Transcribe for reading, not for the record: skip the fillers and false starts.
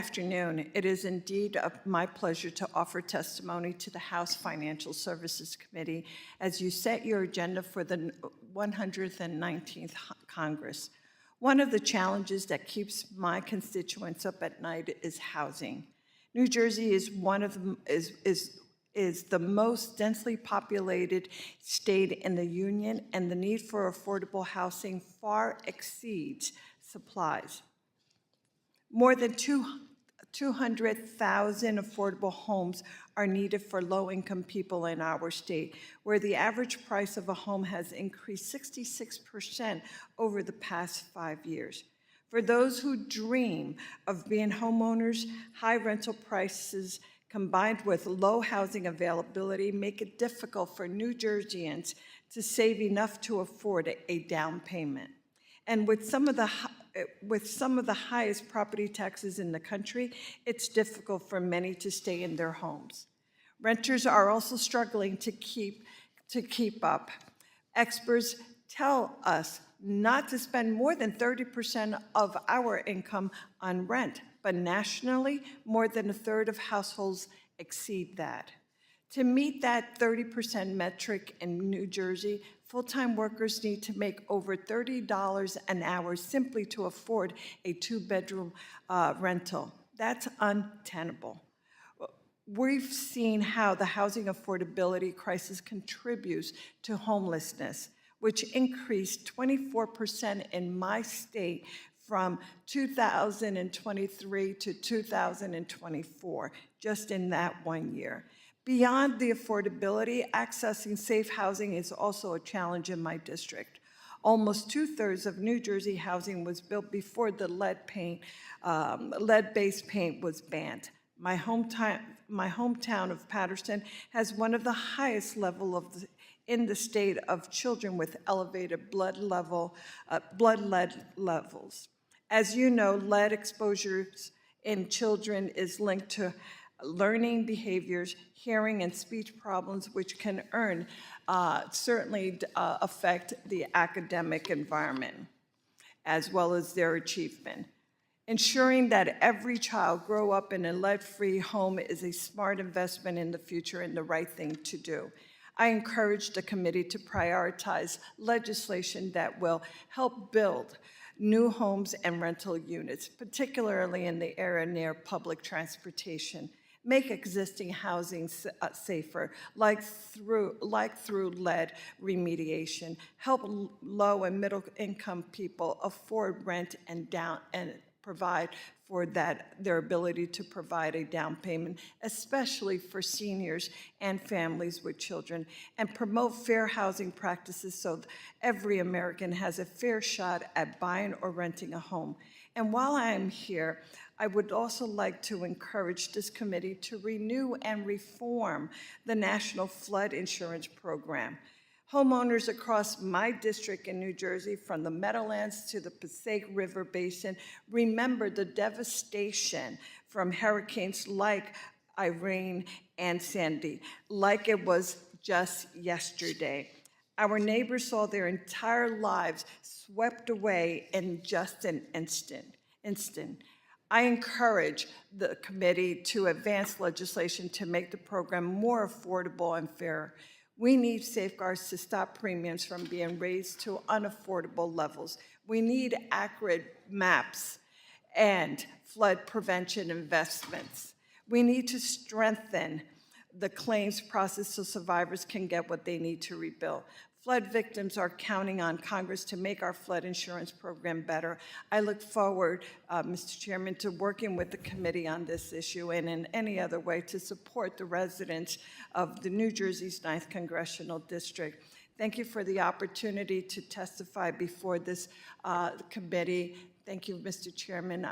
Afternoon. It is indeed my pleasure to offer testimony to the House Financial Services Committee as you set your agenda for the 119th Congress. One of the challenges that keeps my constituents up at night is housing. New Jersey is the most densely populated state in the Union, and the need for affordable housing far exceeds supplies. More than 200,000 affordable homes are needed for low-income people in our state, where the average price of a home has increased 66% over the past 5 years. For those who dream of being homeowners, high rental prices combined with low housing availability make it difficult for New Jerseyans to save enough to afford a down payment. And with some of the highest property taxes in the country, it's difficult for many to stay in their homes. Renters are also struggling to keep up. Experts tell us not to spend more than 30% of our income on rent, but nationally, more than a third of households exceed that. To meet that 30% metric in New Jersey, full-time workers need to make over $30 an hour simply to afford a two-bedroom rental. That's untenable. We've seen how the housing affordability crisis contributes to homelessness, which increased 24% in my state from 2023 to 2024, just in that 1 year. Beyond the affordability, accessing safe housing is also a challenge in my district. Almost 2/3 of New Jersey housing was built before the lead-based paint was banned. My hometown of Paterson has one of the highest in the state of children with elevated blood lead levels. As you know, lead exposures in children is linked to learning behaviors, hearing and speech problems, which can certainly affect the academic environment, as well as their achievement. Ensuring that every child grow up in a lead-free home is a smart investment in the future and the right thing to do. I encourage the committee to prioritize legislation that will help build new homes and rental units, particularly in the area near public transportation. Make existing housing safer, like through lead remediation. Help low and middle income people afford rent and provide for their ability to provide a down payment, especially for seniors and families with children, and promote fair housing practices so every American has a fair shot at buying or renting a home. And while I am here, I would also like to encourage this committee to renew and reform the National Flood Insurance Program. Homeowners across my district in New Jersey, from the Meadowlands to the Passaic River Basin, remember the devastation from hurricanes like Irene and Sandy, like it was just yesterday. Our neighbors saw their entire lives swept away in just an instant. I encourage the committee to advance legislation to make the program more affordable and fair. We need safeguards to stop premiums from being raised to unaffordable levels. We need accurate maps and flood prevention investments. We need to strengthen the claims process so survivors can get what they need to rebuild. Flood victims are counting on Congress to make our flood insurance program better. I look forward, Mr. Chairman, to working with the committee on this issue and in any other way to support the residents of the New Jersey's 9th Congressional District. Thank you for the opportunity to testify before this committee. Thank you, Mr. Chairman.